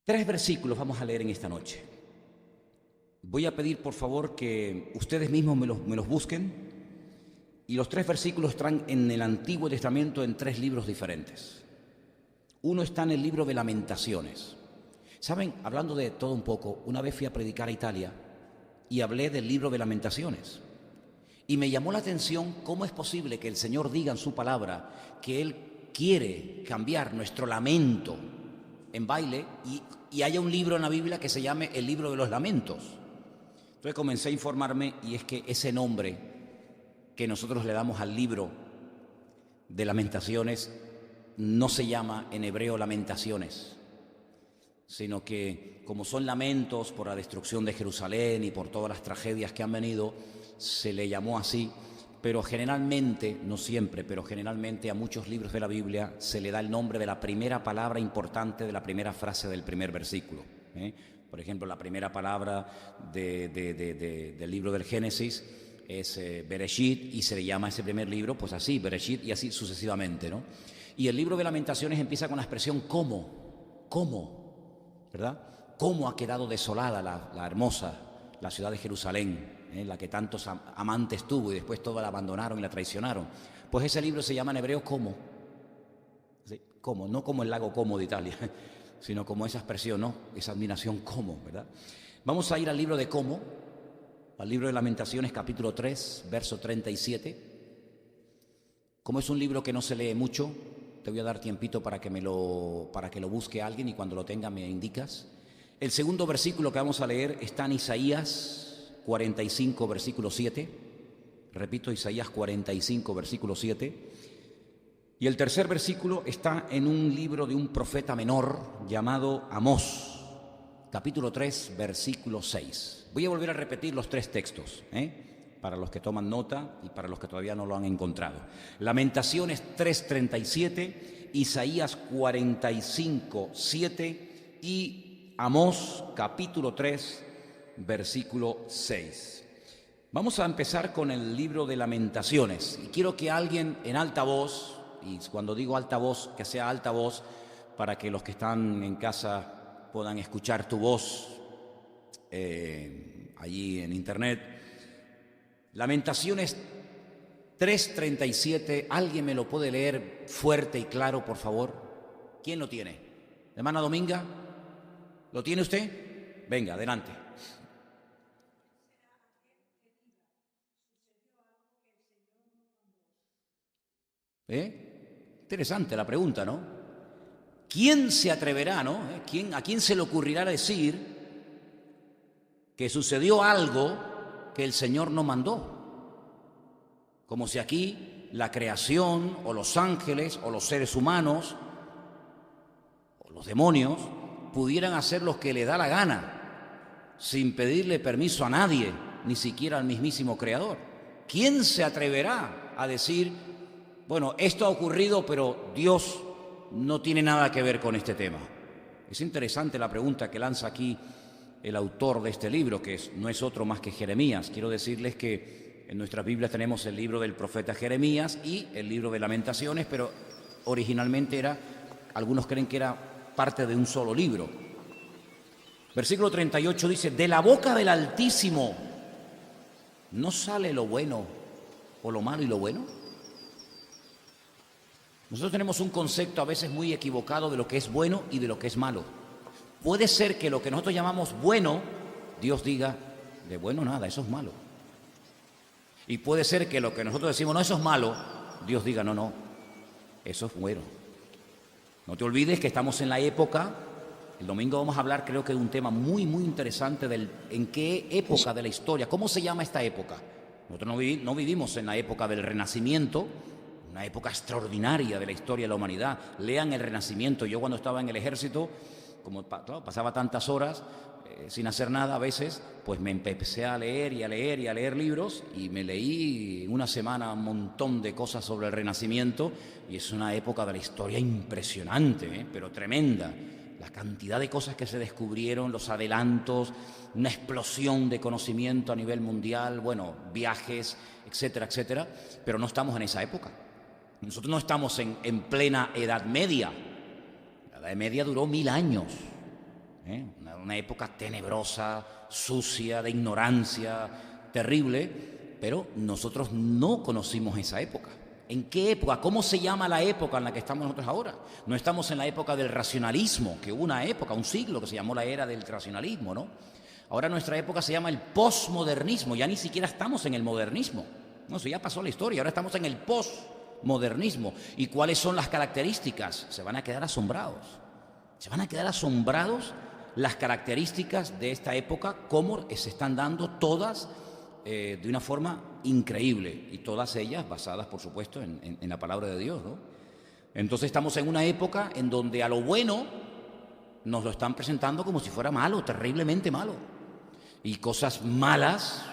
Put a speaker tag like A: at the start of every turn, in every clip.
A: Tres versículos vamos a leer en esta noche. Voy a pedir por favor que ustedes mismos me los busquen. Y los tres versículos están en el Antiguo Testamento en tres libros diferentes. Uno está en el libro de Lamentaciones. ¿Saben? Hablando de todo un poco, una vez fui a predicar a Italia y hablé del libro de Lamentaciones. Y me llamó la atención cómo es posible que el Señor diga en su palabra que Él quiere cambiar nuestro lamento en baile y haya un libro en la Biblia que se llame el libro de los lamentos. Entonces comencé a informarme y es que ese nombre que nosotros le damos al libro de Lamentaciones no se llama en hebreo Lamentaciones, sino que como son lamentos por la destrucción de Jerusalén y por todas las tragedias que han venido, se le llamó así, pero generalmente, no siempre, pero generalmente a muchos libros de la Biblia se le da el nombre de la primera palabra importante de la primera frase del primer versículo. Por ejemplo, la primera palabra del libro del Génesis es Bereshit, y se le llama a ese primer libro pues así, Bereshit, y así sucesivamente, ¿no? Y el libro de Lamentaciones empieza con la expresión ¿cómo? ¿Verdad? ¿Cómo ha quedado desolada la hermosa, la ciudad de Jerusalén, la que tantos amantes tuvo y después toda la abandonaron y la traicionaron? Pues ese libro se llama en hebreo ¿cómo? ¿Sí? ¿Cómo? No como el lago Como de Italia, sino como esa expresión, ¿no? Esa admiración ¿cómo? ¿Verdad? Vamos a ir al libro de ¿cómo? Al libro de Lamentaciones, capítulo 3, verso 37. Como es un libro que no se lee mucho, te voy a dar tiempito para que lo busque alguien y cuando lo tenga me indicas. El segundo versículo que vamos a leer está en Isaías 45, versículo 7. Repito, Isaías 45, versículo 7. Y el tercer versículo está en un libro de un profeta menor llamado Amós, capítulo 3, versículo 6. Voy a volver a repetir los tres textos, para los que toman nota y para los que todavía no lo han encontrado. Lamentaciones 3:37, Isaías 45, 7 y Amós, capítulo 3, versículo 6. Vamos a empezar con el libro de Lamentaciones. Y quiero que alguien en alta voz, y cuando digo alta voz, que sea alta voz, para que los que están en casa puedan escuchar tu voz allí en internet. Lamentaciones 3:37, ¿alguien me lo puede leer fuerte y claro, por favor? ¿Quién lo tiene? Hermana Dominga, ¿lo tiene usted? Venga, adelante. Interesante la pregunta, ¿no? ¿Quién se atreverá, no? ¿A quién se le ocurrirá decir que sucedió algo que el Señor no mandó? Como si aquí la creación o los ángeles o los seres humanos o los demonios pudieran hacer lo que le da la gana sin pedirle permiso a nadie, ni siquiera al mismísimo Creador. ¿Quién se atreverá a decir, bueno, esto ha ocurrido, pero Dios no tiene nada que ver con este tema? Es interesante la pregunta que lanza aquí el autor de este libro, que no es otro más que Jeremías. Quiero decirles que en nuestras Biblias tenemos el libro del profeta Jeremías y el libro de Lamentaciones, pero originalmente algunos creen que era parte de un solo libro. Versículo 38 dice, de la boca del Altísimo no sale lo bueno o lo malo y lo bueno. Nosotros tenemos un concepto a veces muy equivocado de lo que es bueno y de lo que es malo. Puede ser que lo que nosotros llamamos bueno, Dios diga, de bueno nada, eso es malo. Y puede ser que lo que nosotros decimos, no, eso es malo, Dios diga, no, eso es bueno. No te olvides que estamos en la época, el domingo vamos a hablar creo que de un tema muy, muy interesante en qué época de la historia, ¿cómo se llama esta época? Nosotros no vivimos en la época del Renacimiento, una época extraordinaria de la historia de la humanidad. Lean el Renacimiento. Yo cuando estaba en el ejército, como pasaba tantas horas sin hacer nada a veces, pues me empecé a leer y a leer y a leer libros y me leí en una semana un montón de cosas sobre el Renacimiento y es una época de la historia impresionante, pero tremenda. La cantidad de cosas que se descubrieron, los adelantos, una explosión de conocimiento a nivel mundial, bueno, viajes, etcétera, etcétera, pero no estamos en esa época. Nosotros no estamos en plena Edad Media. La Edad Media duró 1000 años. Una época tenebrosa, sucia, de ignorancia, terrible, pero nosotros no conocimos esa época. ¿En qué época? ¿Cómo se llama la época en la que estamos nosotros ahora? No estamos en la época del racionalismo, que hubo una época, un siglo que se llamó la era del racionalismo, ¿no? Ahora nuestra época se llama el posmodernismo, ya ni siquiera estamos en el modernismo. No, eso ya pasó la historia, ahora estamos en el posmodernismo. ¿Y cuáles son las características? Se van a quedar asombrados. Se van a quedar asombrados las características de esta época, cómo se están dando todas de una forma increíble, y todas ellas basadas, por supuesto, en la palabra de Dios, ¿no? Entonces estamos en una época en donde a lo bueno nos lo están presentando como si fuera malo, terriblemente malo, y cosas malas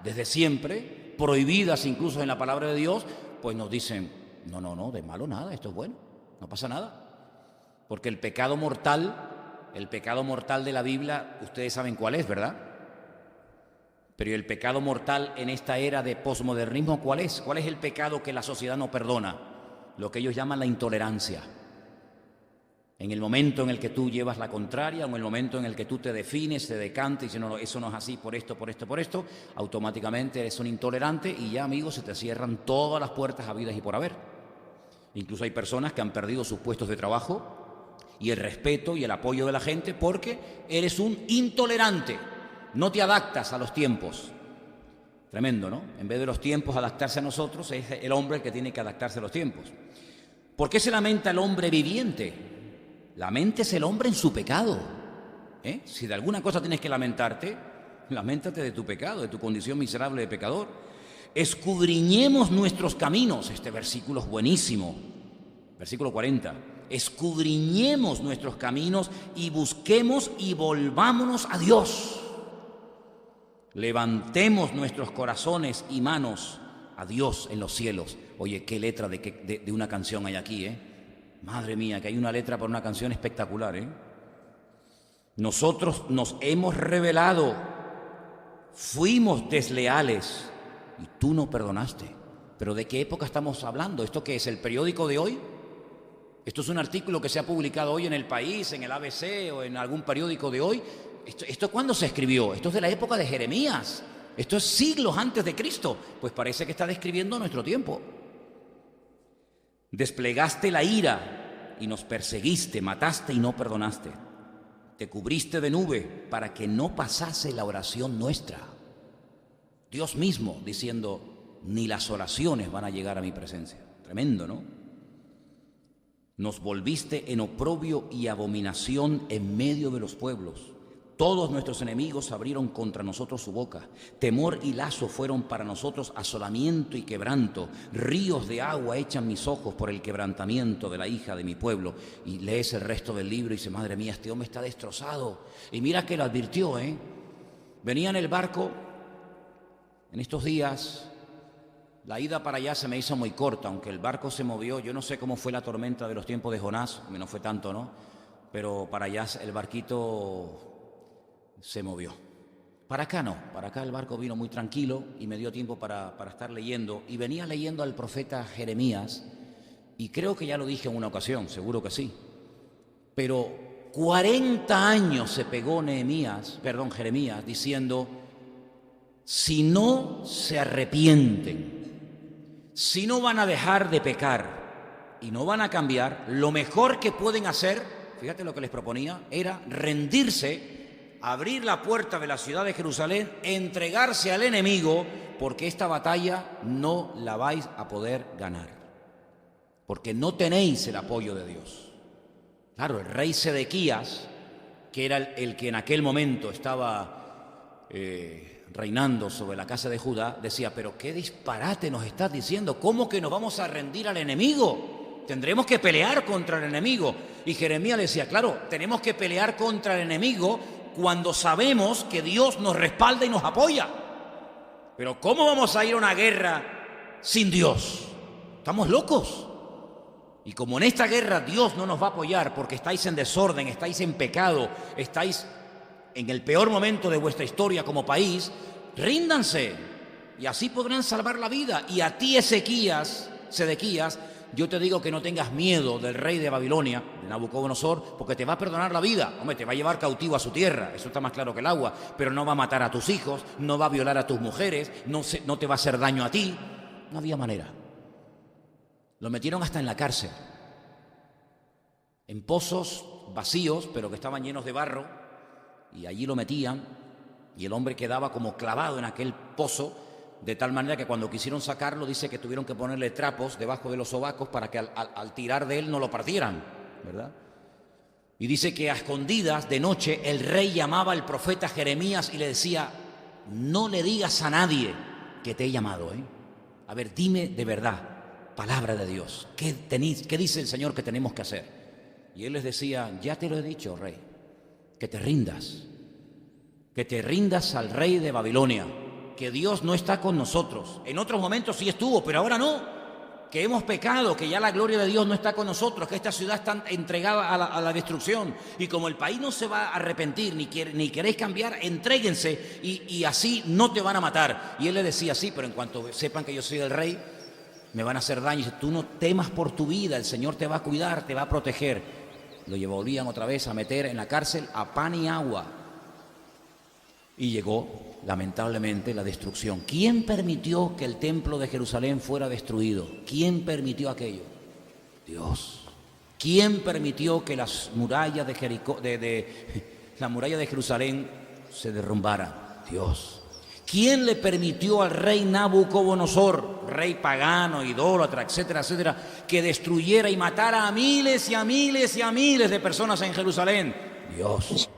A: desde siempre, prohibidas incluso en la palabra de Dios, pues nos dicen, no, de malo nada, esto es bueno, no pasa nada, porque el pecado mortal de la Biblia, ustedes saben cuál es, ¿verdad? Pero el pecado mortal en esta era de posmodernismo, ¿cuál es? ¿Cuál es el pecado que la sociedad no perdona? Lo que ellos llaman la intolerancia. En el momento en el que tú llevas la contraria, o en el momento en el que tú te defines, te decantas y dices, no, eso no es así, por esto, automáticamente eres un intolerante y ya, amigos, se te cierran todas las puertas habidas y por haber. Incluso hay personas que han perdido sus puestos de trabajo y el respeto y el apoyo de la gente porque eres un intolerante. No te adaptas a los tiempos. Tremendo, ¿no? En vez de los tiempos adaptarse a nosotros, es el hombre el que tiene que adaptarse a los tiempos. ¿Por qué se lamenta el hombre viviente? Laméntese el hombre en su pecado. Si de alguna cosa tienes que lamentarte, laméntate de tu pecado, de tu condición miserable de pecador. Escudriñemos nuestros caminos. Este versículo es buenísimo. Versículo 40. Escudriñemos nuestros caminos y busquemos y volvámonos a Dios. Levantemos nuestros corazones y manos a Dios en los cielos. Oye, qué letra de una canción hay aquí, Madre mía, que hay una letra para una canción espectacular, Nosotros nos hemos rebelado, fuimos desleales y tú no perdonaste. ¿Pero de qué época estamos hablando? ¿Esto qué es, el periódico de hoy? ¿Esto es un artículo que se ha publicado hoy en El País, en el ABC o en algún periódico de hoy? ¿Esto cuándo se escribió? Esto es de la época de Jeremías. Esto es siglos antes de Cristo. Pues parece que está describiendo nuestro tiempo. Desplegaste la ira y nos perseguiste, mataste y no perdonaste. Te cubriste de nube para que no pasase la oración nuestra. Dios mismo diciendo, ni las oraciones van a llegar a mi presencia. Tremendo, ¿no? Nos volviste en oprobio y abominación en medio de los pueblos. Todos nuestros enemigos abrieron contra nosotros su boca. Temor y lazo fueron para nosotros asolamiento y quebranto. Ríos de agua echan mis ojos por el quebrantamiento de la hija de mi pueblo. Y lees el resto del libro y dice, madre mía, este hombre está destrozado. Y mira que lo advirtió, Venía en el barco en estos días. La ida para allá se me hizo muy corta, aunque el barco se movió. Yo no sé cómo fue la tormenta de los tiempos de Jonás, no fue tanto, ¿no? Pero para allá el barquito se movió. Para acá no, para acá el barco vino muy tranquilo y me dio tiempo para estar leyendo. Y venía leyendo al profeta Jeremías, y creo que ya lo dije en una ocasión, seguro que sí. Pero 40 años se pegó Jeremías, diciendo, si no se arrepienten, si no van a dejar de pecar y no van a cambiar, lo mejor que pueden hacer, fíjate lo que les proponía, era rendirse, abrir la puerta de la ciudad de Jerusalén, entregarse al enemigo, porque esta batalla no la vais a poder ganar, porque no tenéis el apoyo de Dios. Claro, el rey Sedequías, que era el que en aquel momento estaba reinando sobre la casa de Judá, decía, pero qué disparate nos estás diciendo, ¿cómo que nos vamos a rendir al enemigo? Tendremos que pelear contra el enemigo. Y Jeremías decía, claro, tenemos que pelear contra el enemigo cuando sabemos que Dios nos respalda y nos apoya. Pero ¿cómo vamos a ir a una guerra sin Dios? Estamos locos. Y como en esta guerra Dios no nos va a apoyar porque estáis en desorden, estáis en pecado, estáis en el peor momento de vuestra historia como país, ríndanse y así podrán salvar la vida. Y a ti, Sedequías, yo te digo que no tengas miedo del rey de Babilonia, de Nabucodonosor, porque te va a perdonar la vida. Hombre, te va a llevar cautivo a su tierra, eso está más claro que el agua, pero no va a matar a tus hijos, no va a violar a tus mujeres, no te va a hacer daño a ti. No había manera. Lo metieron hasta en la cárcel, en pozos vacíos, pero que estaban llenos de barro, y allí lo metían, y el hombre quedaba como clavado en aquel pozo, de tal manera que cuando quisieron sacarlo, dice que tuvieron que ponerle trapos debajo de los sobacos para que al tirar de él no lo partieran, ¿verdad? Y dice que a escondidas, de noche, el rey llamaba al profeta Jeremías y le decía: no le digas a nadie que te he llamado, ¿eh? A ver, dime de verdad, palabra de Dios, ¿qué dice el Señor que tenemos que hacer? Y él les decía: ya te lo he dicho, rey, que te rindas al rey de Babilonia, que Dios no está con nosotros. En otros momentos sí estuvo, pero ahora no, que hemos pecado, que ya la gloria de Dios no está con nosotros, que esta ciudad está entregada a la destrucción, y como el país no se va a arrepentir, ni queréis cambiar, entréguense, y así no te van a matar. Y él le decía: sí, pero en cuanto sepan que yo soy el rey, me van a hacer daño. Y dice: tú no temas por tu vida, el Señor te va a cuidar, te va a proteger. Lo volvían otra vez a meter en la cárcel a pan y agua. Y llegó, lamentablemente, la destrucción. ¿Quién permitió que el templo de Jerusalén fuera destruido? ¿Quién permitió aquello? Dios. ¿Quién permitió que las murallas de Jericó, la muralla de Jerusalén se derrumbara? Dios. ¿Quién le permitió al rey Nabucodonosor, rey pagano, idólatra, etcétera, etcétera, que destruyera y matara a miles y a miles y a miles de personas en Jerusalén? Dios.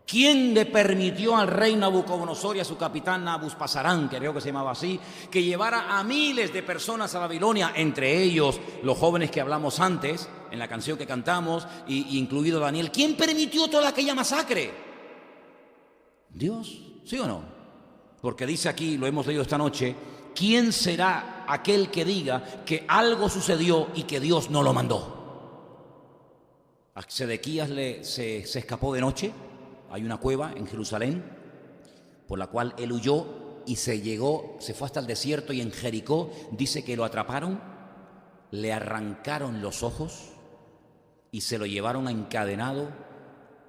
A: ¿Quién le permitió al rey Nabucodonosor y a su capitán Nabuspasarán, que creo que se llamaba así, que llevara a miles de personas a Babilonia, entre ellos los jóvenes que hablamos antes, en la canción que cantamos, y incluido Daniel? ¿Quién permitió toda aquella masacre? ¿Dios? ¿Sí o no? Porque dice aquí, lo hemos leído esta noche: ¿quién será aquel que diga que algo sucedió y que Dios no lo mandó? A Sedequías se escapó de noche. Hay una cueva en Jerusalén por la cual él huyó y se fue hasta el desierto, y en Jericó dice que lo atraparon, le arrancaron los ojos y se lo llevaron encadenado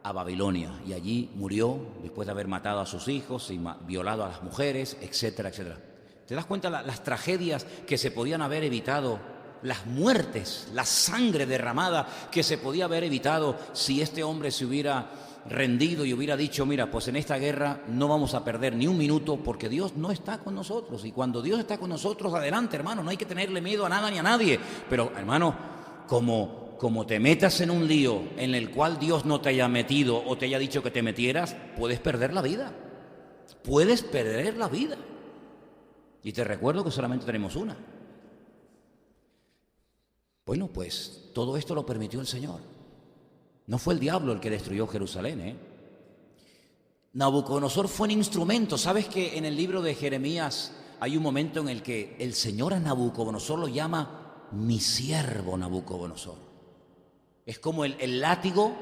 A: a Babilonia, y allí murió después de haber matado a sus hijos y violado a las mujeres, etcétera, etcétera. ¿Te das cuenta las tragedias que se podían haber evitado? Las muertes, la sangre derramada que se podía haber evitado si este hombre se hubiera rendido y hubiera dicho: mira, pues en esta guerra no vamos a perder ni un minuto, porque Dios no está con nosotros. Y cuando Dios está con nosotros, adelante, hermano, no hay que tenerle miedo a nada ni a nadie. Pero, hermano, como te metas en un lío en el cual Dios no te haya metido o te haya dicho que te metieras, puedes perder la vida. Puedes perder la vida. Y te recuerdo que solamente tenemos una. Bueno, pues todo esto lo permitió el Señor. No fue el diablo el que destruyó Jerusalén, ¿eh? Nabucodonosor fue un instrumento. ¿Sabes que en el libro de Jeremías hay un momento en el que el Señor a Nabucodonosor lo llama mi siervo Nabucodonosor? Es como el látigo,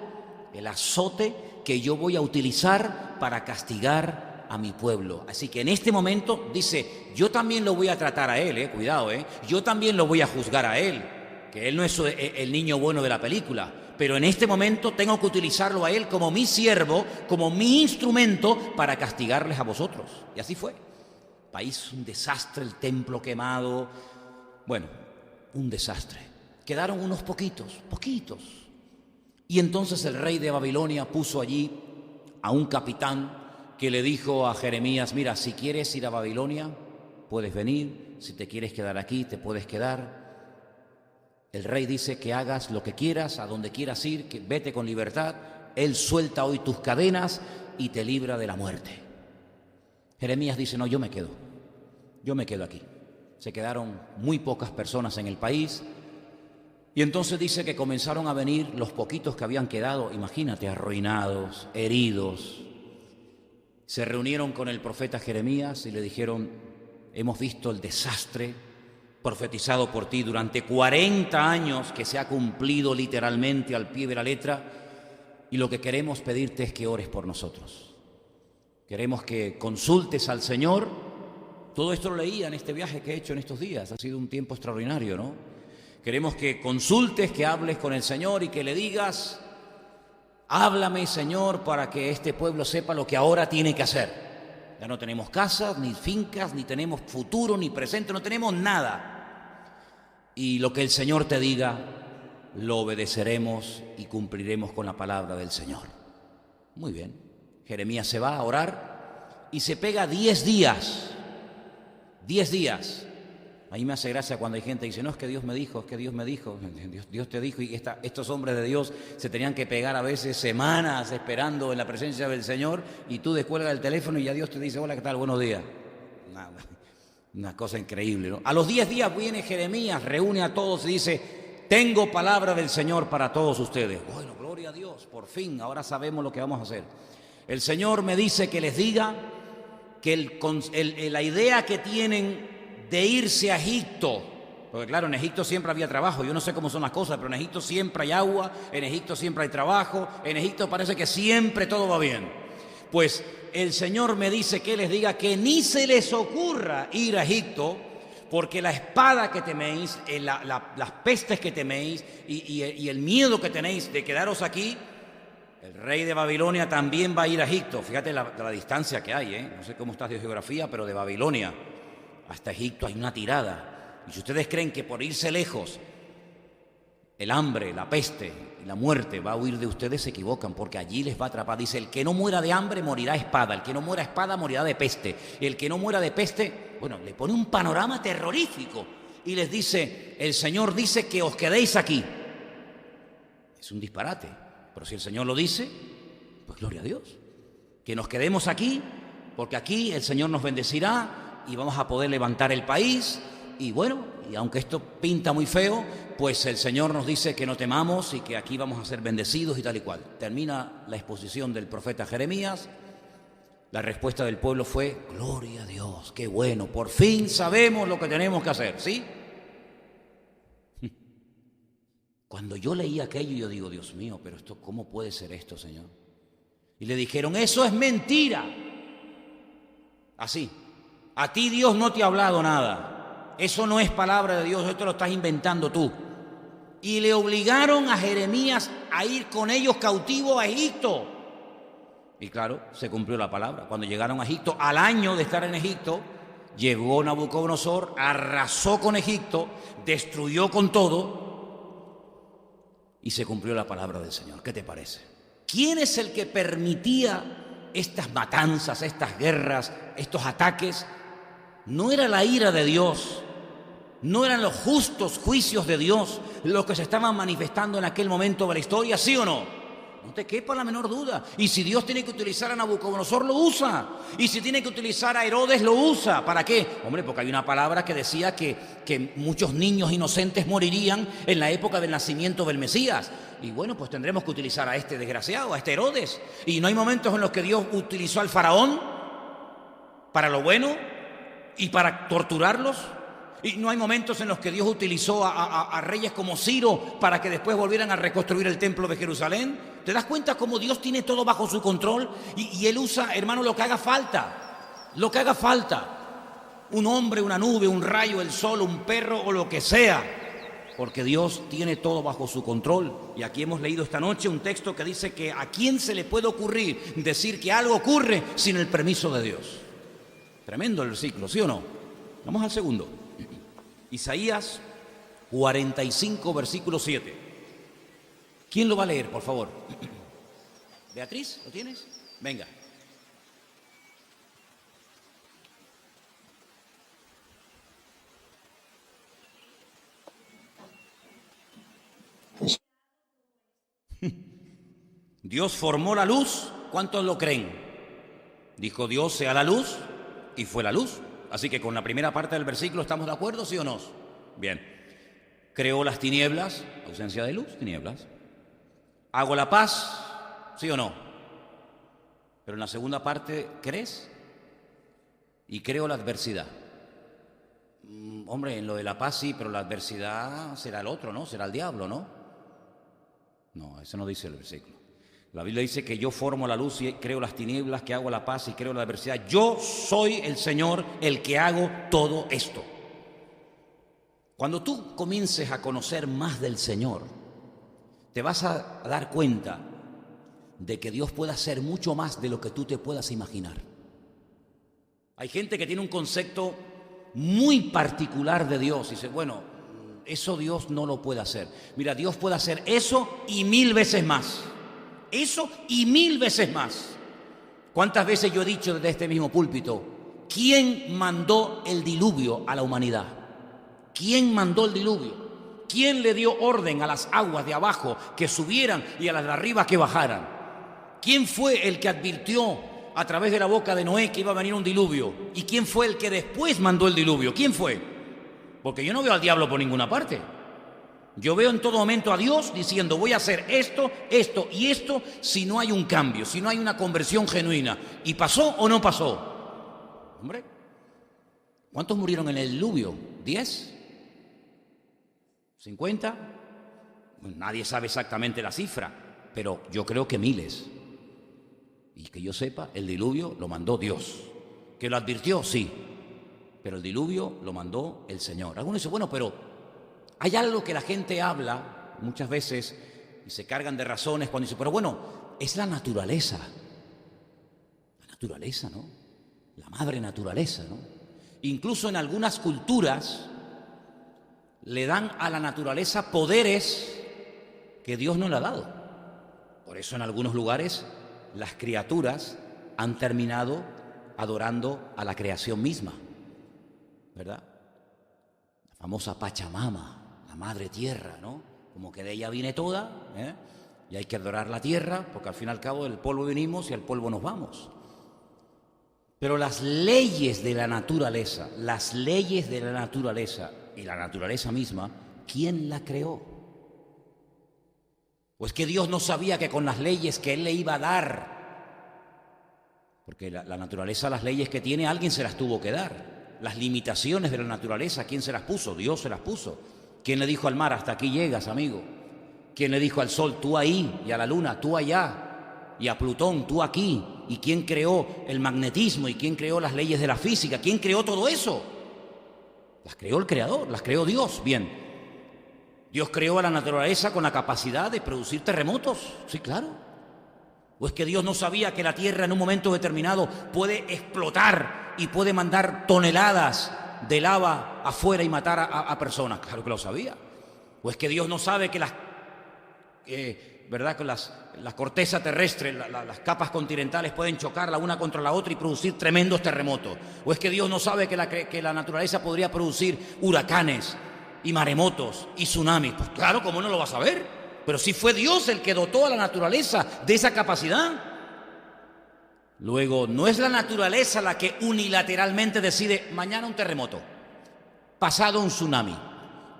A: el azote que yo voy a utilizar para castigar a mi pueblo. Así que en este momento dice: yo también lo voy a tratar a él, cuidado, yo también lo voy a juzgar a él, que él no es el niño bueno de la película. Pero en este momento tengo que utilizarlo a él como mi siervo, como mi instrumento para castigarles a vosotros. Y así fue. País un desastre, el templo quemado. Bueno, un desastre. Quedaron unos poquitos. Y entonces el rey de Babilonia puso allí a un capitán que le dijo a Jeremías: mira, si quieres ir a Babilonia, puedes venir. Si te quieres quedar aquí, te puedes quedar. El rey dice que hagas lo que quieras, a donde quieras ir, que vete con libertad. Él suelta hoy tus cadenas y te libra de la muerte. Jeremías dice: no, yo me quedo aquí. Se quedaron muy pocas personas en el país, y entonces dice que comenzaron a venir los poquitos que habían quedado, imagínate, arruinados, heridos. Se reunieron con el profeta Jeremías y le dijeron: hemos visto el desastre profetizado por ti durante 40 años, que se ha cumplido literalmente al pie de la letra, y lo que queremos pedirte es que ores por nosotros. Queremos que consultes al Señor. Todo esto lo leía en este viaje que he hecho en estos días. Ha sido un tiempo extraordinario, ¿no? Queremos que consultes, que hables con el Señor y que le digas: háblame, Señor, para que este pueblo sepa lo que ahora tiene que hacer. Ya no tenemos casas, ni fincas, ni tenemos futuro, ni presente, no tenemos nada. Y lo que el Señor te diga, lo obedeceremos y cumpliremos con la palabra del Señor. Muy bien. Jeremías se va a orar y se pega 10 días. 10 días. A mí me hace gracia cuando hay gente que dice: no, es que Dios me dijo, es que Dios me dijo. Dios te dijo. Y estos hombres de Dios se tenían que pegar a veces semanas esperando en la presencia del Señor, y tú descuelgas el teléfono y ya Dios te dice: hola, ¿qué tal? Buenos días. Una cosa increíble, ¿no? A los 10 días viene Jeremías, reúne a todos y dice: tengo palabra del Señor para todos ustedes. Bueno, gloria a Dios, por fin, ahora sabemos lo que vamos a hacer. El Señor me dice que les diga que la idea que tienen de irse a Egipto, porque claro, en Egipto siempre había trabajo. Yo no sé cómo son las cosas, pero en Egipto siempre hay agua, en Egipto siempre hay trabajo, en Egipto parece que siempre todo va bien. Pues el Señor me dice que les diga que ni se les ocurra ir a Egipto, porque la espada que teméis, las pestes que teméis y el miedo que tenéis de quedaros aquí, el rey de Babilonia también va a ir a Egipto. Fíjate la distancia que hay, ¿eh? No sé cómo estás de geografía, pero de Babilonia hasta Egipto hay una tirada. Y si ustedes creen que por irse lejos el hambre, la peste y la muerte va a huir de ustedes, se equivocan, porque allí les va a atrapar. Dice: el que no muera de hambre morirá a espada, el que no muera a espada morirá de peste, y el que no muera de peste, bueno, le pone un panorama terrorífico y les dice: el Señor dice que os quedéis aquí. Es un disparate, pero si el Señor lo dice, pues gloria a Dios, que nos quedemos aquí, porque aquí el Señor nos bendecirá y vamos a poder levantar el país. Y bueno, y aunque esto pinta muy feo, pues el Señor nos dice que no temamos y que aquí vamos a ser bendecidos y tal y cual. Termina la exposición del profeta Jeremías. La respuesta del pueblo fue: gloria a Dios, qué bueno, por fin sabemos lo que tenemos que hacer, ¿sí? Cuando yo leí aquello, yo digo: Dios mío, pero esto, ¿cómo puede ser esto, Señor? Y le dijeron: eso es mentira. Así: a ti Dios no te ha hablado nada, eso no es palabra de Dios, esto lo estás inventando tú. Y le obligaron a Jeremías a ir con ellos cautivo a Egipto. Y claro, se cumplió la palabra. Cuando llegaron a Egipto, al año de estar en Egipto, llegó Nabucodonosor, arrasó con Egipto, destruyó con todo, y se cumplió la palabra del Señor. ¿Qué te parece? ¿Quién es el que permitía estas matanzas, estas guerras, estos ataques? No era la ira de Dios, no eran los justos juicios de Dios los que se estaban manifestando en aquel momento de la historia, ¿sí o no? No te quepa la menor duda. Y si Dios tiene que utilizar a Nabucodonosor, lo usa. Y si tiene que utilizar a Herodes, lo usa. ¿Para qué? Hombre, porque hay una palabra que decía que muchos niños inocentes morirían en la época del nacimiento del Mesías. Y bueno, pues tendremos que utilizar a este desgraciado, a este Herodes. Y no hay momentos en los que Dios utilizó al faraón para lo bueno y para torturarlos. Y no hay momentos en los que Dios utilizó a reyes como Ciro para que después volvieran a reconstruir el templo de Jerusalén. ¿Te das cuenta cómo Dios tiene todo bajo su control? Y Él usa, hermano, lo que haga falta. Lo que haga falta. Un hombre, una nube, un rayo, el sol, un perro o lo que sea. Porque Dios tiene todo bajo su control. Y aquí hemos leído esta noche un texto que dice que a quién se le puede ocurrir decir que algo ocurre sin el permiso de Dios. Tremendo el versículo, ¿sí o no? Vamos al segundo. Isaías 45, versículo 7. ¿Quién lo va a leer, por favor? Beatriz, ¿lo tienes? Venga. Dios formó la luz, ¿cuántos lo creen? Dijo Dios: sea la luz, y fue la luz. Así que con la primera parte del versículo, ¿estamos de acuerdo, sí o no? Bien. Creó las tinieblas, ausencia de luz, tinieblas. Hago la paz, sí o no. Pero en la segunda parte, ¿crees? Y creo la adversidad. Hombre, en lo de la paz sí, pero la adversidad será el otro, ¿no? Será el diablo, ¿no? No, eso no dice el versículo. La Biblia dice que yo formo la luz y creo las tinieblas, que hago la paz y creo la adversidad. Yo soy el Señor el que hago todo esto. Cuando tú comiences a conocer más del Señor, te vas a dar cuenta de que Dios puede hacer mucho más de lo que tú te puedas imaginar. Hay gente que tiene un concepto muy particular de Dios y dice, bueno, eso Dios no lo puede hacer. Mira, Dios puede hacer eso y 1000 veces más. Eso y 1000 veces más. ¿Cuántas veces yo he dicho desde este mismo púlpito, quién mandó el diluvio a la humanidad? ¿Quién mandó el diluvio? ¿Quién le dio orden a las aguas de abajo que subieran y a las de arriba que bajaran? ¿Quién fue el que advirtió a través de la boca de Noé que iba a venir un diluvio? ¿Y quién fue el que después mandó el diluvio? ¿Quién fue? Porque yo no veo al diablo por ninguna parte. Yo veo en todo momento a Dios diciendo, voy a hacer esto, esto y esto, si no hay un cambio, si no hay una conversión genuina. ¿Y pasó o no pasó? Hombre, ¿cuántos murieron en el diluvio? ¿10? ¿50? Bueno, nadie sabe exactamente la cifra, pero yo creo que miles. Y que yo sepa, el diluvio lo mandó Dios. ¿Que lo advirtió? Sí. Pero el diluvio lo mandó el Señor. Algunos dicen, bueno, pero hay algo que la gente habla muchas veces y se cargan de razones cuando dicen, pero bueno, es la naturaleza. La naturaleza, ¿no? La madre naturaleza, ¿no? Incluso en algunas culturas le dan a la naturaleza poderes que Dios no le ha dado. Por eso en algunos lugares las criaturas han terminado adorando a la creación misma, ¿verdad? La famosa Pachamama, la madre tierra, ¿no? Como que de ella viene toda, ¿eh? Y hay que adorar la tierra, porque al fin y al cabo del polvo venimos y al polvo nos vamos. Pero las leyes de la naturaleza, y la naturaleza misma, ¿quién la creó? ¿O es que Dios no sabía que con las leyes que Él le iba a dar? Porque la naturaleza, las leyes que tiene, alguien se las tuvo que dar. Las limitaciones de la naturaleza, ¿quién se las puso? Dios se las puso. ¿Quién le dijo al mar, hasta aquí llegas, amigo? ¿Quién le dijo al sol, tú ahí? Y a la luna, tú allá. Y a Plutón, tú aquí. ¿Y quién creó el magnetismo? ¿Y quién creó las leyes de la física? ¿Quién creó todo eso? Las creó el Creador, las creó Dios. Bien, Dios creó a la naturaleza con la capacidad de producir terremotos. Sí, claro. ¿O es que Dios no sabía que la Tierra en un momento determinado puede explotar y puede mandar toneladas de lava afuera y matar a personas? Claro que lo sabía. ¿O es que Dios no sabe que ¿verdad? Que la corteza terrestre, las capas continentales pueden chocar la una contra la otra y producir tremendos terremotos? ¿O es que Dios no sabe que la naturaleza podría producir huracanes y maremotos y tsunamis? Pues claro, ¿cómo no lo va a saber? Pero sí fue Dios el que dotó a la naturaleza de esa capacidad. Luego, no es la naturaleza la que unilateralmente decide mañana un terremoto, pasado un tsunami,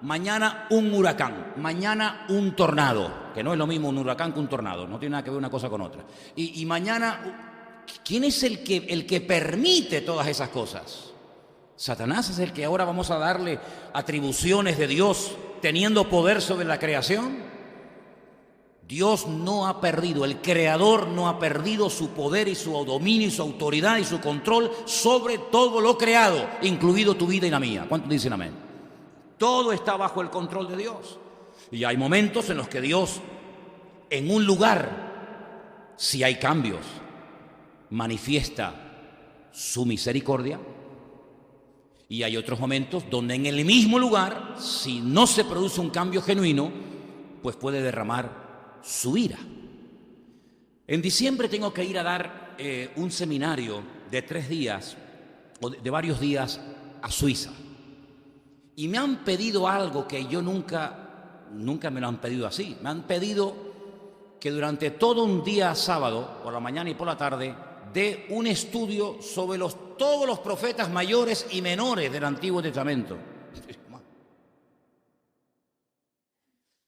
A: mañana un huracán, mañana un tornado, que no es lo mismo un huracán que un tornado, no tiene nada que ver una cosa con otra. Y mañana, ¿quién es el que permite todas esas cosas? Satanás es el que ahora vamos a darle atribuciones de Dios teniendo poder sobre la creación. Dios no ha perdido, el Creador no ha perdido su poder y su dominio y su autoridad y su control sobre todo lo creado, incluido tu vida y la mía. ¿Cuántos dicen amén? Todo está bajo el control de Dios. Y hay momentos en los que Dios, en un lugar, si hay cambios, manifiesta su misericordia. Y hay otros momentos donde en el mismo lugar, si no se produce un cambio genuino, pues puede derramar su ira. En diciembre tengo que ir a dar un seminario de 3 días, o de varios días, a Suiza. Y me han pedido algo que yo nunca me lo han pedido así. Me han pedido que durante todo un día sábado, por la mañana y por la tarde, dé un estudio sobre todos los profetas mayores y menores del Antiguo Testamento.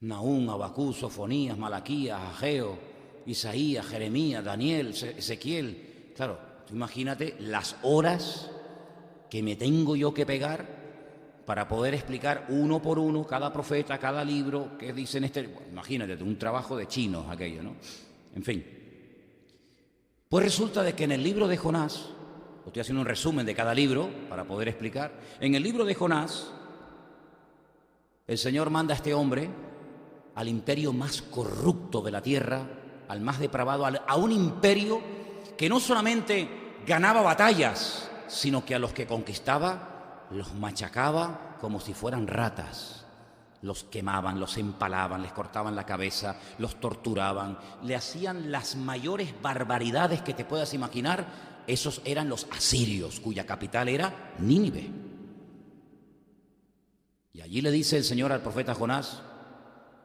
A: Nahum, Habacuc, Sofonías, Malaquías, Ageo, Isaías, Jeremías, Daniel, Ezequiel. Claro, tú imagínate las horas que me tengo yo que pegar para poder explicar uno por uno cada profeta, cada libro que dicen bueno, imagínate, un trabajo de chinos aquello, ¿no? En fin. Pues resulta de que en el libro de Jonás, estoy haciendo un resumen de cada libro para poder explicar, en el libro de Jonás El Señor manda a este hombre al imperio más corrupto de la tierra, al más depravado, a un imperio que no solamente ganaba batallas, sino que a los que conquistaba los machacaba como si fueran ratas. Los quemaban, los empalaban, les cortaban la cabeza, los torturaban, le hacían las mayores barbaridades que te puedas imaginar. Esos eran los asirios, cuya capital era Nínive. Y allí le dice el Señor al profeta Jonás: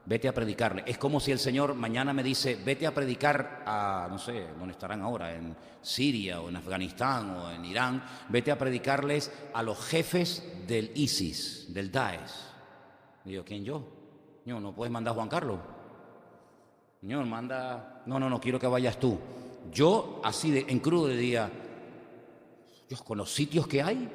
A: vete a predicarle. Es como si el Señor mañana me dice: vete a predicar a, no sé, ¿dónde estarán ahora? En Siria o en Afganistán o en Irán. Vete a predicarles a los jefes del ISIS, del Daesh. Digo, ¿quién yo? Señor, ¿no puedes mandar a Juan Carlos? Señor, manda... No, quiero que vayas tú. Yo, así en crudo, diría: Dios, con los sitios que hay,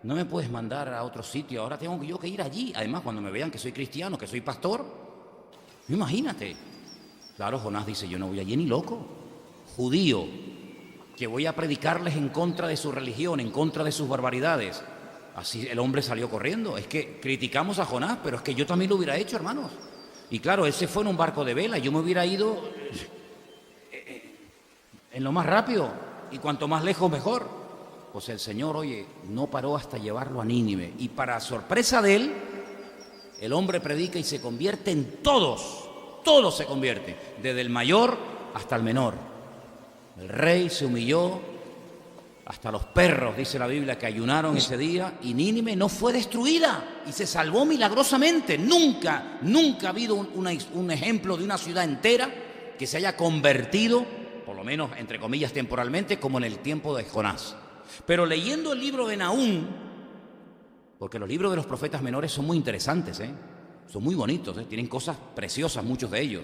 A: no me puedes mandar a otro sitio. Ahora tengo yo que ir allí. Además, cuando me vean que soy cristiano, que soy pastor, imagínate. Claro, Jonás dice: yo no voy allí ni loco. Judío, que voy a predicarles en contra de su religión, en contra de sus barbaridades. Así el hombre salió corriendo. Es que criticamos a Jonás, pero es que yo también lo hubiera hecho, hermanos. Y claro, él se fue en un barco de vela. Yo me hubiera ido en lo más rápido, y cuanto más lejos mejor. Pues el Señor, oye, no paró hasta llevarlo a Nínive. Y para sorpresa de él, el hombre predica y se convierte en todos se convierte, desde el mayor hasta el menor. El rey se humilló, hasta los perros, dice la Biblia, que ayunaron ese día, y Nínive no fue destruida y se salvó milagrosamente. Nunca ha habido un ejemplo de una ciudad entera que se haya convertido, por lo menos entre comillas temporalmente, como en el tiempo de Jonás. Pero leyendo el libro de Nahum, porque los libros de los profetas menores son muy interesantes, son muy bonitos, tienen cosas preciosas, muchos de ellos.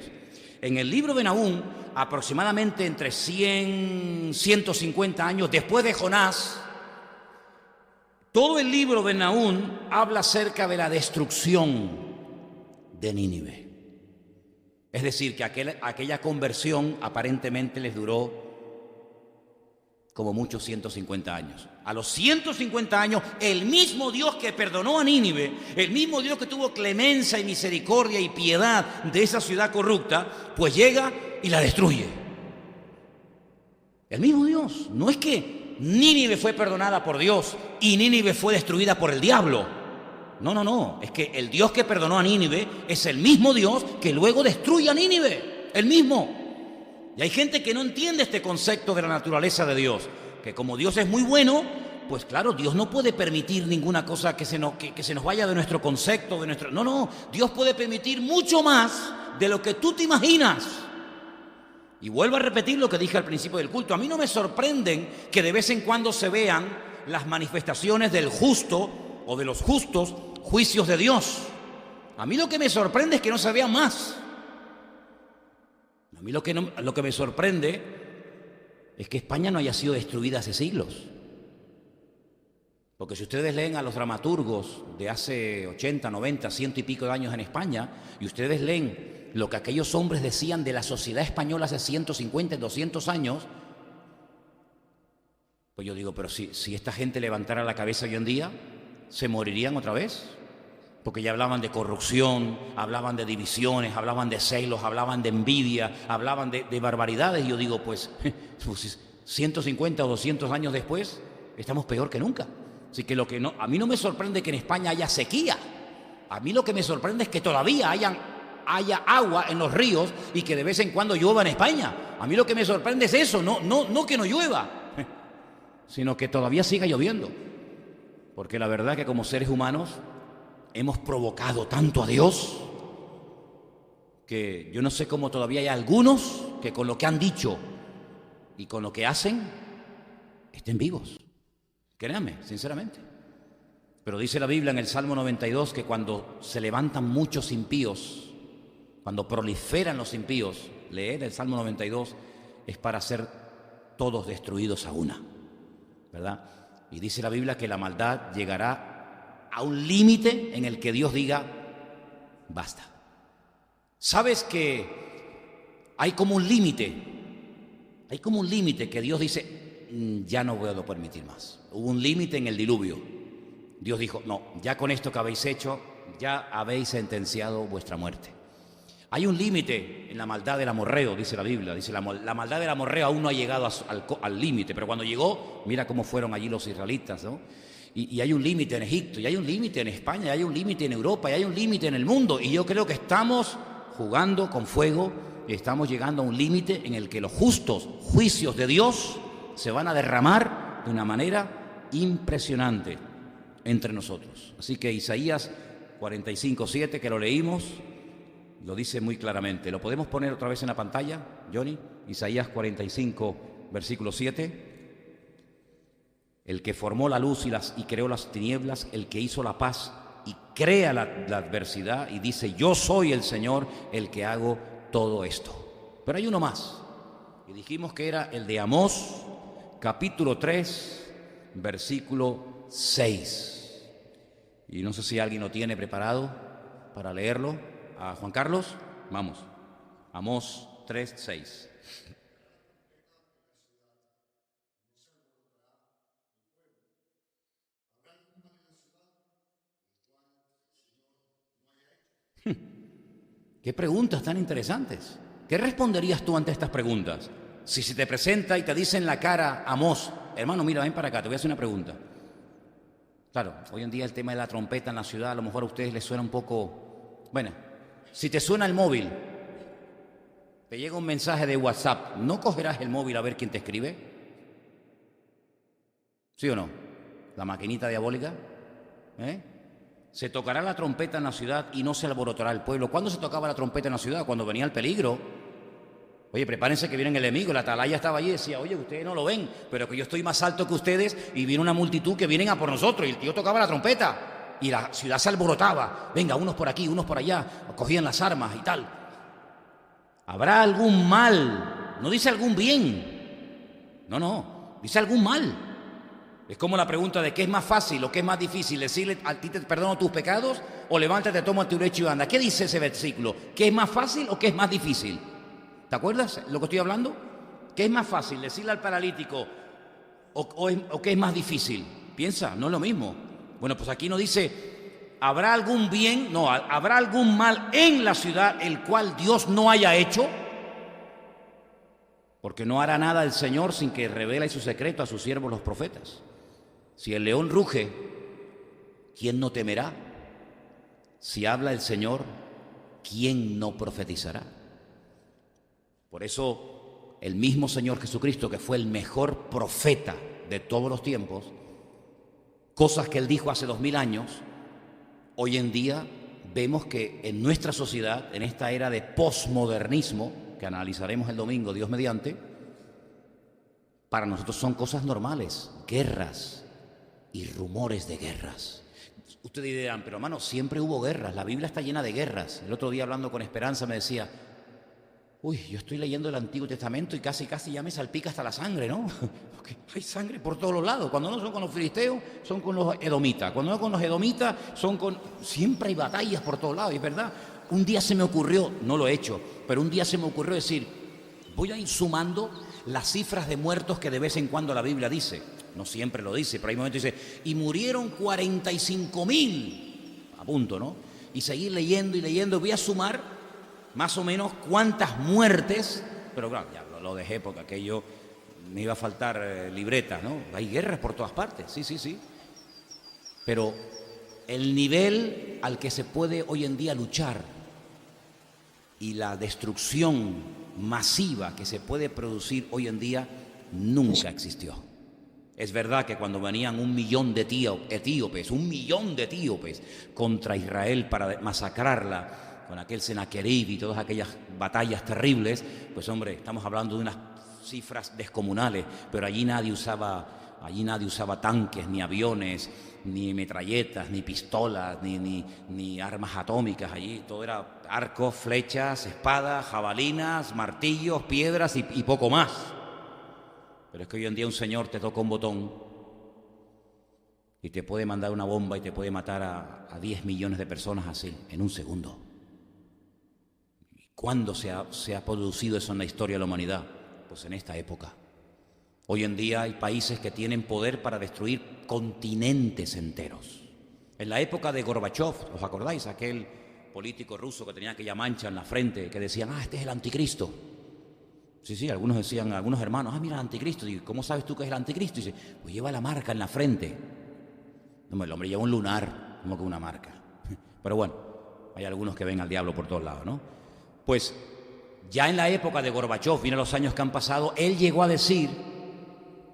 A: En el libro de Nahum, aproximadamente entre 100, 150 años después de Jonás, todo el libro de Nahum habla acerca de la destrucción de Nínive. Es decir, que aquella conversión aparentemente les duró como muchos 150 años. A los 150 años, el mismo Dios que perdonó a Nínive, el mismo Dios que tuvo clemencia y misericordia y piedad de esa ciudad corrupta, pues llega y la destruye. El mismo Dios. No es que Nínive fue perdonada por Dios y Nínive fue destruida por el diablo. No. Es que el Dios que perdonó a Nínive es el mismo Dios que luego destruye a Nínive. El mismo. Y hay gente que no entiende este concepto de la naturaleza de Dios, que como Dios es muy bueno, pues claro, Dios no puede permitir ninguna cosa que se nos vaya de nuestro concepto, de nuestro... No, Dios puede permitir mucho más de lo que tú te imaginas. Y vuelvo a repetir lo que dije al principio del culto. A mí no me sorprenden que de vez en cuando se vean las manifestaciones del justo o de los justos juicios de Dios. A mí lo que me sorprende es que no se vean más. A mí lo que me sorprende es que España no haya sido destruida hace siglos. Porque si ustedes leen a los dramaturgos de hace 80, 90, 100 y pico de años en España, y ustedes leen lo que aquellos hombres decían de la sociedad española hace 150, 200 años, pues yo digo, pero si esta gente levantara la cabeza hoy en día, ¿se morirían otra vez? Porque ya hablaban de corrupción, hablaban de divisiones, hablaban de celos, hablaban de envidia, hablaban de barbaridades. Y yo digo, pues 150 o 200 años después, estamos peor que nunca. Así que a mí no me sorprende que en España haya sequía. A mí lo que me sorprende es que todavía haya agua en los ríos y que de vez en cuando llueva en España. A mí lo que me sorprende es eso, no que no llueva, sino que todavía siga lloviendo. Porque la verdad que como seres humanos hemos provocado tanto a Dios que yo no sé cómo todavía hay algunos que con lo que han dicho y con lo que hacen estén vivos. Créanme, sinceramente. Pero dice la Biblia en el Salmo 92 que cuando se levantan muchos impíos, cuando proliferan los impíos, leer el Salmo 92 es para ser todos destruidos a una, ¿verdad? Y dice la Biblia que la maldad llegará a un límite en el que Dios diga, basta. ¿Sabes que hay como un límite? Hay como un límite que Dios dice, ya no puedo permitir más. Hubo un límite en el diluvio. Dios dijo, no, ya con esto que habéis hecho, ya habéis sentenciado vuestra muerte. Hay un límite en la maldad del amorreo, dice la Biblia. Dice la maldad del amorreo aún no ha llegado al límite, pero cuando llegó, mira cómo fueron allí los israelitas, ¿no? Y hay un límite en Egipto, y hay un límite en España, y hay un límite en Europa, y hay un límite en el mundo. Y yo creo que estamos jugando con fuego y estamos llegando a un límite en el que los justos juicios de Dios se van a derramar de una manera impresionante entre nosotros. Así que Isaías 45:7, que lo leímos, lo dice muy claramente. ¿Lo podemos poner otra vez en la pantalla, Johnny? Isaías 45, versículo 7. El que formó la luz y creó las tinieblas, el que hizo la paz y crea la adversidad, y dice, yo soy el Señor el que hago todo esto. Pero hay uno más, y dijimos que era el de Amós, capítulo 3, versículo 6. Y no sé si alguien lo tiene preparado para leerlo. ¿A Juan Carlos? Vamos. Amós 3, 6. ¿Qué preguntas tan interesantes? ¿Qué responderías tú ante estas preguntas? Si se te presenta y te dice en la cara, Amós, hermano, mira, ven para acá, te voy a hacer una pregunta. Claro, hoy en día el tema de la trompeta en la ciudad, a lo mejor a ustedes les suena un poco... Bueno, si te suena el móvil, te llega un mensaje de WhatsApp, ¿no cogerás el móvil a ver quién te escribe? ¿Sí o no? La maquinita diabólica, ¿eh? Se tocará la trompeta en la ciudad y no se alborotará el pueblo. ¿Cuándo se tocaba la trompeta en la ciudad? Cuando venía el peligro. Oye, prepárense que viene el enemigo. La atalaya estaba allí y decía, oye, ustedes no lo ven, pero que yo estoy más alto que ustedes y viene una multitud que vienen a por nosotros. Y el tío tocaba la trompeta y la ciudad se alborotaba. Venga, unos por aquí, unos por allá, cogían las armas y tal. ¿Habrá algún mal? No dice algún bien. No, dice algún mal. Es como la pregunta de qué es más fácil o qué es más difícil, decirle a ti te perdono tus pecados o levántate, toma tu lecho y anda. ¿Qué dice ese versículo? ¿Qué es más fácil o qué es más difícil? ¿Te acuerdas lo que estoy hablando? ¿Qué es más fácil, decirle al paralítico o qué es más difícil? Piensa, no es lo mismo. Bueno, pues aquí no dice, ¿habrá algún bien? No, ¿habrá algún mal en la ciudad el cual Dios no haya hecho? Porque no hará nada el Señor sin que revele su secreto a sus siervos los profetas. Si el león ruge, ¿quién no temerá? Si habla el Señor, ¿quién no profetizará? Por eso, el mismo Señor Jesucristo, que fue el mejor profeta de todos los tiempos, cosas que Él dijo hace 2000 años, hoy en día vemos que en nuestra sociedad, en esta era de posmodernismo, que analizaremos el domingo, Dios mediante, para nosotros son cosas normales, guerras y rumores de guerras. Ustedes dirán, pero hermano, siempre hubo guerras, la Biblia está llena de guerras. El otro día hablando con Esperanza me decía, uy, yo estoy leyendo el Antiguo Testamento y casi ya me salpica hasta la sangre, ¿no? Porque hay sangre por todos los lados. Cuando no son con los filisteos, son con los edomitas. Cuando no con los edomitas, son con... Siempre hay batallas por todos lados, y es verdad. Un día se me ocurrió, no lo he hecho, pero un día se me ocurrió decir, voy a ir sumando las cifras de muertos que de vez en cuando la Biblia dice. No siempre lo dice, pero hay momentos que dice, y murieron 45.000, a punto, ¿no? Y seguir leyendo y leyendo, voy a sumar más o menos cuántas muertes, pero claro, ya lo dejé porque aquello me iba a faltar libretas, ¿no? Hay guerras por todas partes, sí. Pero el nivel al que se puede hoy en día luchar y la destrucción masiva que se puede producir hoy en día nunca existió. Es verdad que cuando venían 1 millón de etíopes, 1 millón de etíopes contra Israel para masacrarla, con aquel Senaquerib y todas aquellas batallas terribles, pues hombre, estamos hablando de unas cifras descomunales, pero allí nadie usaba tanques, ni aviones, ni metralletas, ni pistolas, ni armas atómicas. Allí todo era arcos, flechas, espadas, jabalinas, martillos, piedras y poco más. Pero es que hoy en día un señor te toca un botón y te puede mandar una bomba y te puede matar a 10 millones de personas así, en un segundo. ¿Cuándo se ha producido eso en la historia de la humanidad? Pues en esta época. Hoy en día hay países que tienen poder para destruir continentes enteros. En la época de Gorbachev, ¿os acordáis? Aquel político ruso que tenía aquella mancha en la frente, que decían, este es el anticristo. Sí, algunos decían, algunos hermanos, mira el anticristo. Y ¿cómo sabes tú que es el anticristo? Y dice, pues lleva la marca en la frente. No, el hombre lleva un lunar, como que una marca. Pero bueno, hay algunos que ven al diablo por todos lados, ¿no? Pues ya en la época de Gorbachev, mira los años que han pasado, él llegó a decir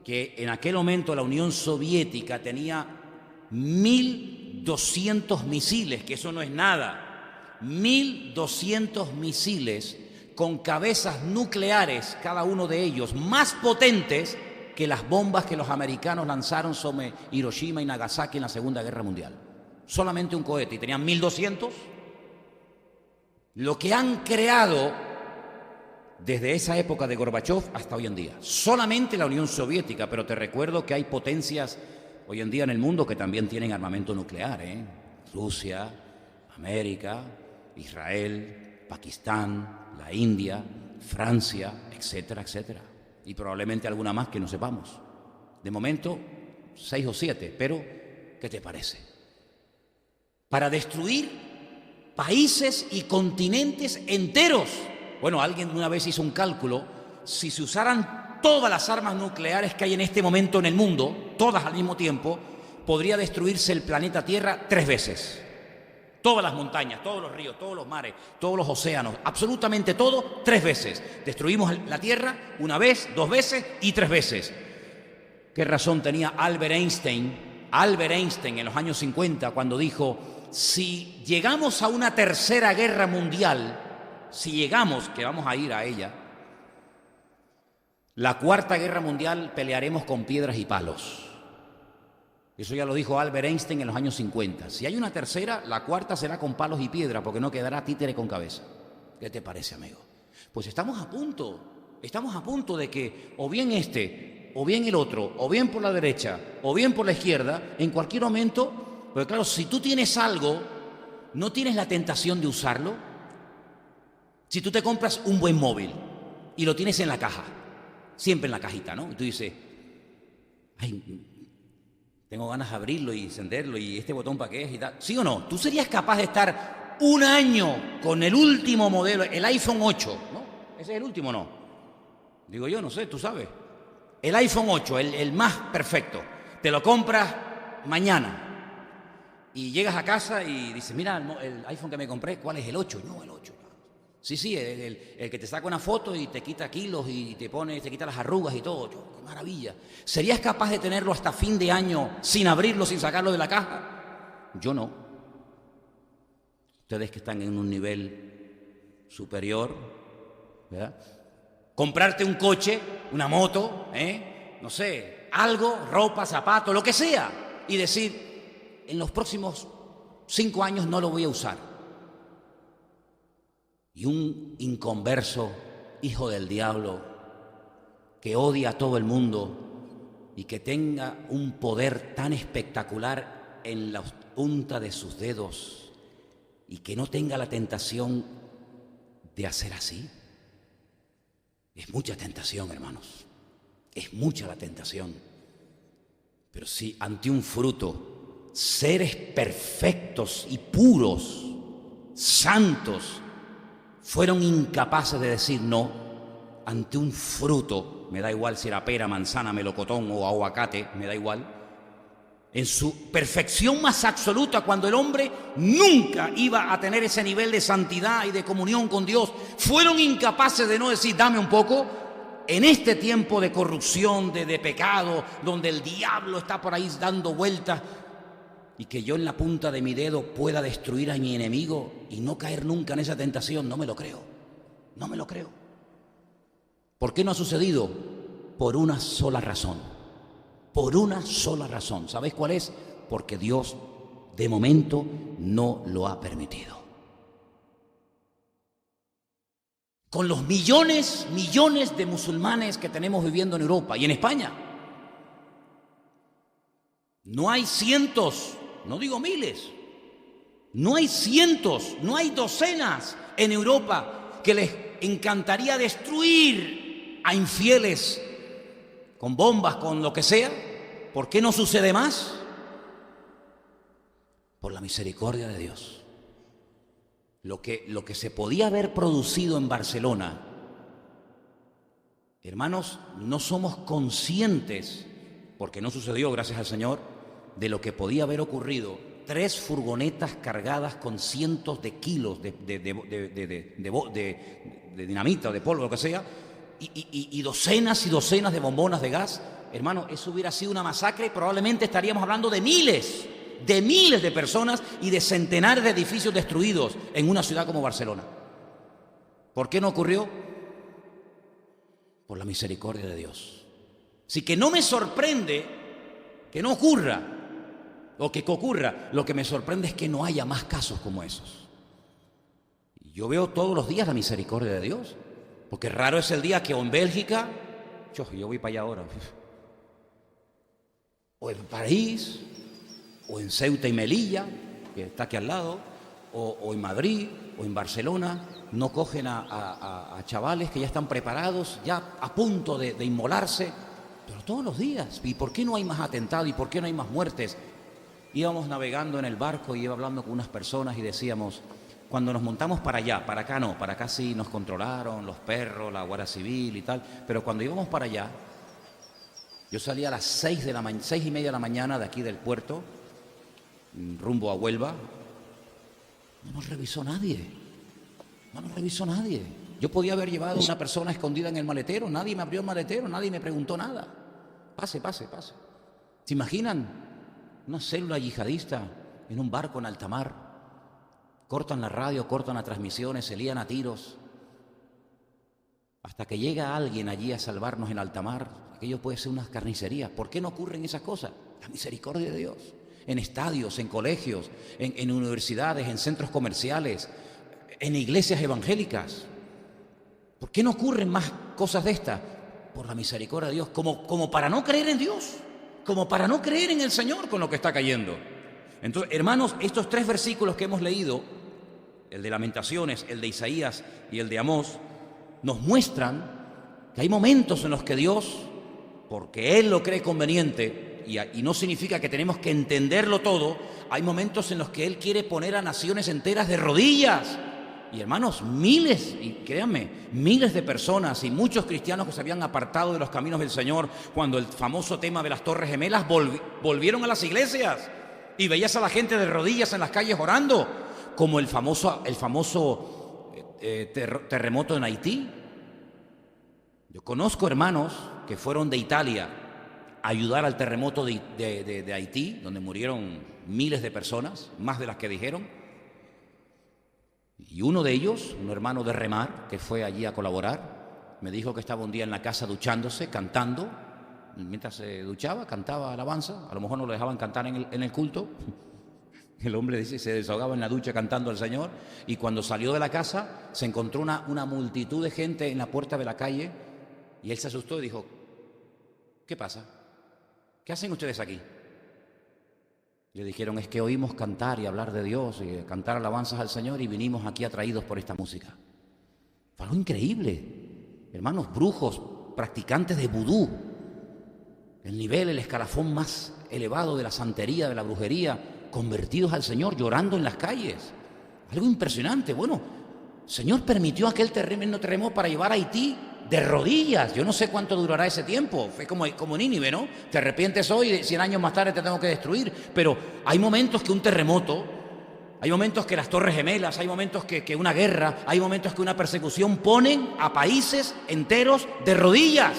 A: que en aquel momento la Unión Soviética tenía 1.200 misiles, que eso no es nada, 1.200 misiles con cabezas nucleares, cada uno de ellos, más potentes que las bombas que los americanos lanzaron sobre Hiroshima y Nagasaki en la Segunda Guerra Mundial. Solamente un cohete, y tenían 1.200. Lo que han creado desde esa época de Gorbachev hasta hoy en día. Solamente la Unión Soviética, pero te recuerdo que hay potencias hoy en día en el mundo que también tienen armamento nuclear, Rusia, América, Israel, Pakistán, la India, Francia, etcétera, etcétera. Y probablemente alguna más que no sepamos. De momento, 6 o 7, pero ¿qué te parece? Para destruir países y continentes enteros. Bueno, alguien una vez hizo un cálculo, si se usaran todas las armas nucleares que hay en este momento en el mundo, todas al mismo tiempo, podría destruirse el planeta Tierra 3 veces. Todas las montañas, todos los ríos, todos los mares, todos los océanos, absolutamente todo, 3 veces. Destruimos la Tierra 1 vez, 2 veces y 3 veces. ¿Qué razón tenía Albert Einstein en los años 50 cuando dijo, si llegamos a una tercera guerra mundial, si llegamos, que vamos a ir a ella, la cuarta guerra mundial pelearemos con piedras y palos? Eso ya lo dijo Albert Einstein en los años 50. Si hay una tercera, la cuarta será con palos y piedra, porque no quedará títere con cabeza. ¿Qué te parece, amigo? Pues estamos a punto de que o bien o bien el otro, o bien por la derecha, o bien por la izquierda, en cualquier momento, porque claro, si tú tienes algo, ¿no tienes la tentación de usarlo? Si tú te compras un buen móvil y lo tienes en la caja, siempre en la cajita, ¿no? Y tú dices, tengo ganas de abrirlo y encenderlo, y este botón para qué es y tal. ¿Sí o no? ¿Tú serías capaz de estar 1 año con el último modelo, el iPhone 8, ¿no? Ese es el último, ¿no? Digo yo, no sé, tú sabes. El iPhone 8, el más perfecto. Te lo compras mañana y llegas a casa y dices, mira, el iPhone que me compré, ¿cuál es? El 8. No, el 8. Sí, el que te saca una foto y te quita kilos y te quita las arrugas y todo. ¡Qué maravilla! ¿Serías capaz de tenerlo hasta fin de año sin abrirlo, sin sacarlo de la caja? Yo no. Ustedes que están en un nivel superior, ¿verdad? Comprarte un coche, una moto, no sé, algo, ropa, zapatos, lo que sea, y decir, en los próximos 5 años no lo voy a usar. Y un inconverso, hijo del diablo, que odia a todo el mundo y que tenga un poder tan espectacular en la punta de sus dedos y que no tenga la tentación de hacer así. Es mucha tentación, hermanos. Es mucha la tentación. Pero si ante un fruto, seres perfectos y puros, santos, fueron incapaces de decir no, ante un fruto, me da igual si era pera, manzana, melocotón o aguacate, me da igual, en su perfección más absoluta, cuando el hombre nunca iba a tener ese nivel de santidad y de comunión con Dios, fueron incapaces de no decir, dame un poco. En este tiempo de corrupción, de pecado, donde el diablo está por ahí dando vueltas, y que yo en la punta de mi dedo pueda destruir a mi enemigo y no caer nunca en esa tentación, no me lo creo. No me lo creo. ¿Por qué no ha sucedido? Por una sola razón. Por una sola razón. ¿Sabéis cuál es? Porque Dios, de momento, no lo ha permitido. Con los millones de musulmanes que tenemos viviendo en Europa y en España, no hay cientos, no digo miles, no hay cientos, no hay docenas en Europa que les encantaría destruir a infieles con bombas, con lo que sea. ¿Por qué no sucede más? por la misericordia de Dios. Lo que se podía haber producido en Barcelona, hermanos, no somos conscientes, porque no sucedió, gracias al Señor, de lo que podía haber ocurrido. 3 furgonetas cargadas con cientos de kilos de dinamita o de polvo, lo que sea, y docenas y docenas de bombonas de gas. Hermano, eso hubiera sido una masacre y probablemente estaríamos hablando de miles de personas y de centenares de edificios destruidos en una ciudad como Barcelona. ¿Por qué no ocurrió? Por la misericordia de Dios. Así que no me sorprende que no ocurra, o que ocurra. Lo que me sorprende es que no haya más casos como esos. Yo veo todos los días la misericordia de Dios, porque raro es el día que o en Bélgica, yo voy para allá ahora, o en París, o en Ceuta y Melilla, que está aquí al lado, o en Madrid, o en Barcelona, no cogen a chavales que ya están preparados, ya a punto de inmolarse, pero todos los días. ¿Y por qué no hay más atentados? ¿Y por qué no hay más muertes? Íbamos navegando en el barco y iba hablando con unas personas y decíamos, cuando nos montamos para allá, para acá no, para acá sí nos controlaron los perros, la Guardia Civil y tal, pero cuando íbamos para allá, yo salía a las 6:30 de la mañana de aquí del puerto, rumbo a Huelva. No nos revisó nadie. Yo podía haber llevado a una persona escondida en el maletero, nadie me abrió el maletero, nadie me preguntó nada. Pase. ¿Se imaginan? Una célula yihadista en un barco en alta mar. Cortan la radio, cortan las transmisiones, se lían a tiros. Hasta que llega alguien allí a salvarnos en alta mar, aquello puede ser una carnicería. ¿Por qué no ocurren esas cosas? La misericordia de Dios. En estadios, en colegios, en universidades, en centros comerciales, en iglesias evangélicas. ¿Por qué no ocurren más cosas de estas? Por la misericordia de Dios, como para no creer en Dios, como para no creer en el Señor con lo que está cayendo. Entonces, hermanos, estos 3 versículos que hemos leído, el de Lamentaciones, el de Isaías y el de Amós, nos muestran que hay momentos en los que Dios, porque Él lo cree conveniente, y no significa que tenemos que entenderlo todo, hay momentos en los que Él quiere poner a naciones enteras de rodillas. Y hermanos, miles, y créanme, miles de personas y muchos cristianos que se habían apartado de los caminos del Señor cuando el famoso tema de las Torres Gemelas volvieron a las iglesias y veías a la gente de rodillas en las calles orando, como el famoso terremoto en Haití. Yo conozco hermanos que fueron de Italia a ayudar al terremoto de Haití, donde murieron miles de personas, más de las que dijeron. Y uno de ellos, un hermano de Remar, que fue allí a colaborar, me dijo que estaba un día en la casa duchándose, cantando. Mientras se duchaba, cantaba alabanza. A lo mejor no lo dejaban cantar en el culto. El hombre dice, se desahogaba en la ducha cantando al Señor. Y cuando salió de la casa, se encontró una multitud de gente en la puerta de la calle. Y él se asustó y dijo, ¿qué pasa? ¿Qué hacen ustedes aquí? Le dijeron, es que oímos cantar y hablar de Dios y cantar alabanzas al Señor y vinimos aquí atraídos por esta música. Fue algo increíble. Hermanos, brujos, practicantes de vudú, el escalafón más elevado de la santería, de la brujería, convertidos al Señor, llorando en las calles. Algo impresionante. Bueno, el Señor permitió aquel terremoto para llevar a Haití de rodillas. Yo no sé cuánto durará ese tiempo. Fue como Nínive, ¿no? Te arrepientes hoy y 100 años más tarde te tengo que destruir. Pero hay momentos que un terremoto, hay momentos que las Torres Gemelas, hay momentos que una guerra, hay momentos que una persecución ponen a países enteros de rodillas.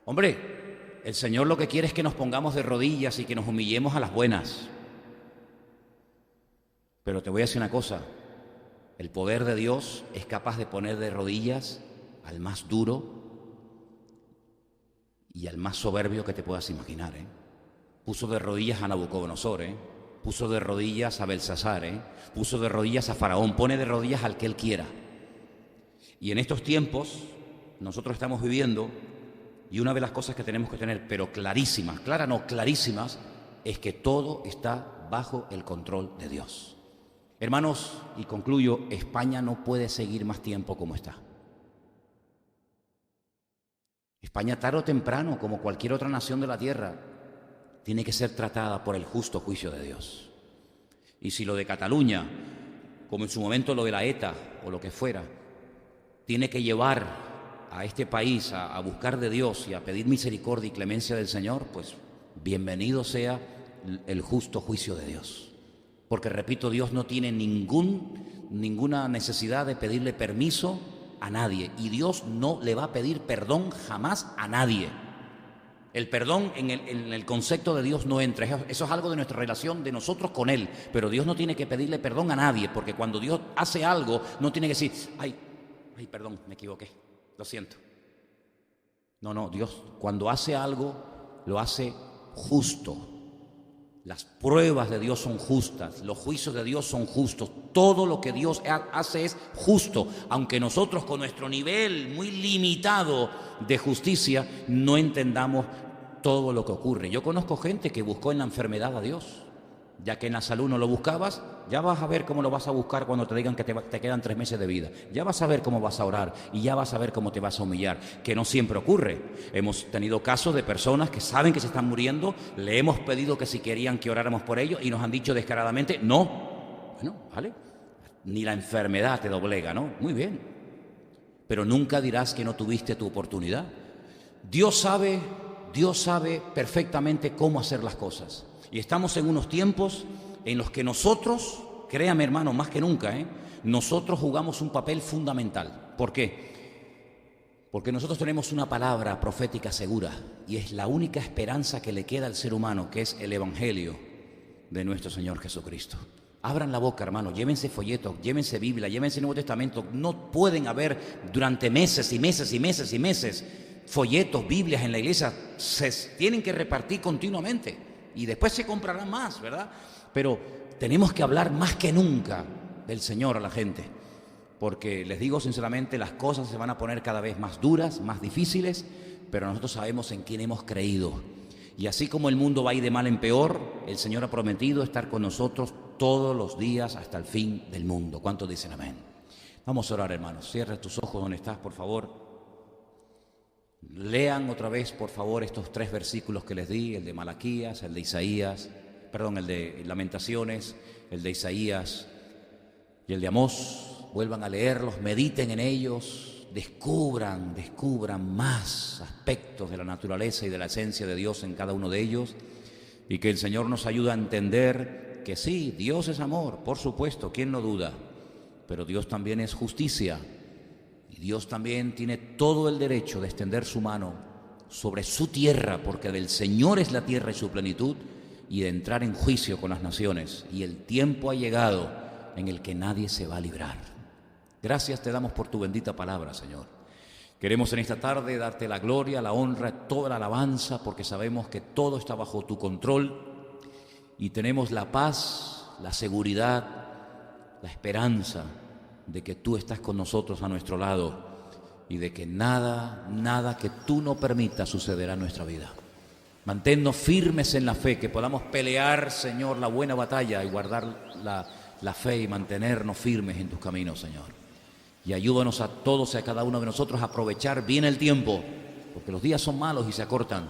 A: Hombre, el Señor lo que quiere es que nos pongamos de rodillas y que nos humillemos a las buenas. Pero te voy a decir una cosa. El poder de Dios es capaz de poner de rodillas al más duro y al más soberbio que te puedas imaginar. Puso de rodillas a Nabucodonosor, puso de rodillas a Belsasar, puso de rodillas a Faraón, pone de rodillas al que él quiera. Y en estos tiempos nosotros estamos viviendo, y una de las cosas que tenemos que tener, pero clarísimas, clarísimas, es que todo está bajo el control de Dios. Hermanos, y concluyo, España no puede seguir más tiempo como está. España tarde o temprano, como cualquier otra nación de la tierra, tiene que ser tratada por el justo juicio de Dios. Y si lo de Cataluña, como en su momento lo de la ETA o lo que fuera, tiene que llevar a este país a buscar de Dios y a pedir misericordia y clemencia del Señor, pues bienvenido sea el justo juicio de Dios. Porque, repito, Dios no tiene ninguna necesidad de pedirle permiso a nadie, y Dios no le va a pedir perdón jamás a nadie. El perdón en el concepto de Dios no entra, eso es algo de nuestra relación de nosotros con Él, pero Dios no tiene que pedirle perdón a nadie, porque cuando Dios hace algo no tiene que decir, ay, perdón, me equivoqué, lo siento. No, Dios cuando hace algo lo hace justo. Las pruebas de Dios son justas, los juicios de Dios son justos, todo lo que Dios hace es justo, aunque nosotros con nuestro nivel muy limitado de justicia no entendamos todo lo que ocurre. Yo conozco gente que buscó en la enfermedad a Dios, ya que en la salud no lo buscabas, ya vas a ver cómo lo vas a buscar cuando te digan que te quedan 3 meses de vida. Ya vas a ver cómo vas a orar y ya vas a ver cómo te vas a humillar, que no siempre ocurre. Hemos tenido casos de personas que saben que se están muriendo, le hemos pedido que si querían que oráramos por ellos y nos han dicho descaradamente, no. Bueno, vale, ni la enfermedad te doblega, ¿no? Muy bien, pero nunca dirás que no tuviste tu oportunidad. Dios sabe perfectamente cómo hacer las cosas. Y estamos en unos tiempos en los que nosotros, créame hermano, más que nunca, nosotros jugamos un papel fundamental. ¿Por qué? Porque nosotros tenemos una palabra profética segura y es la única esperanza que le queda al ser humano, que es el Evangelio de nuestro Señor Jesucristo. Abran la boca, hermano, llévense folletos, llévense Biblia, llévense Nuevo Testamento. No pueden haber durante meses y meses y meses y meses folletos, Biblias en la iglesia. Se tienen que repartir continuamente. Y después se comprarán más, ¿verdad? Pero tenemos que hablar más que nunca del Señor a la gente, porque les digo sinceramente, las cosas se van a poner cada vez más duras, más difíciles, pero nosotros sabemos en quién hemos creído. Y así como el mundo va a ir de mal en peor, el Señor ha prometido estar con nosotros todos los días hasta el fin del mundo. ¿Cuántos dicen amén? Vamos a orar, hermanos. Cierra tus ojos donde estás, por favor. Lean otra vez, por favor, estos 3 versículos que les di, el de Malaquías, el de Isaías, perdón, el de Lamentaciones, el de Isaías y el de Amós. Vuelvan a leerlos, mediten en ellos, descubran más aspectos de la naturaleza y de la esencia de Dios en cada uno de ellos, y que el Señor nos ayude a entender que sí, Dios es amor, por supuesto, ¿quién no duda? Pero Dios también es justicia. Y Dios también tiene todo el derecho de extender su mano sobre su tierra, porque del Señor es la tierra y su plenitud, y de entrar en juicio con las naciones. Y el tiempo ha llegado en el que nadie se va a librar. Gracias te damos por tu bendita palabra, Señor. Queremos en esta tarde darte la gloria, la honra, toda la alabanza, porque sabemos que todo está bajo tu control y tenemos la paz, la seguridad, la esperanza de que tú estás con nosotros a nuestro lado y de que nada que tú no permitas sucederá en nuestra vida. Manténnos firmes en la fe, que podamos pelear, Señor, la buena batalla y guardar la fe y mantenernos firmes en tus caminos, Señor. Y ayúdanos a todos y a cada uno de nosotros a aprovechar bien el tiempo, porque los días son malos y se acortan,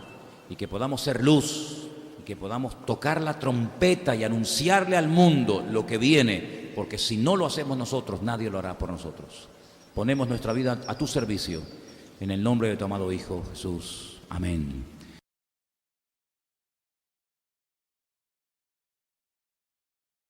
A: y que podamos ser luz, y que podamos tocar la trompeta y anunciarle al mundo lo que viene, porque si no lo hacemos nosotros, nadie lo hará por nosotros. Ponemos nuestra vida a tu servicio, en el nombre de tu amado Hijo Jesús. Amén.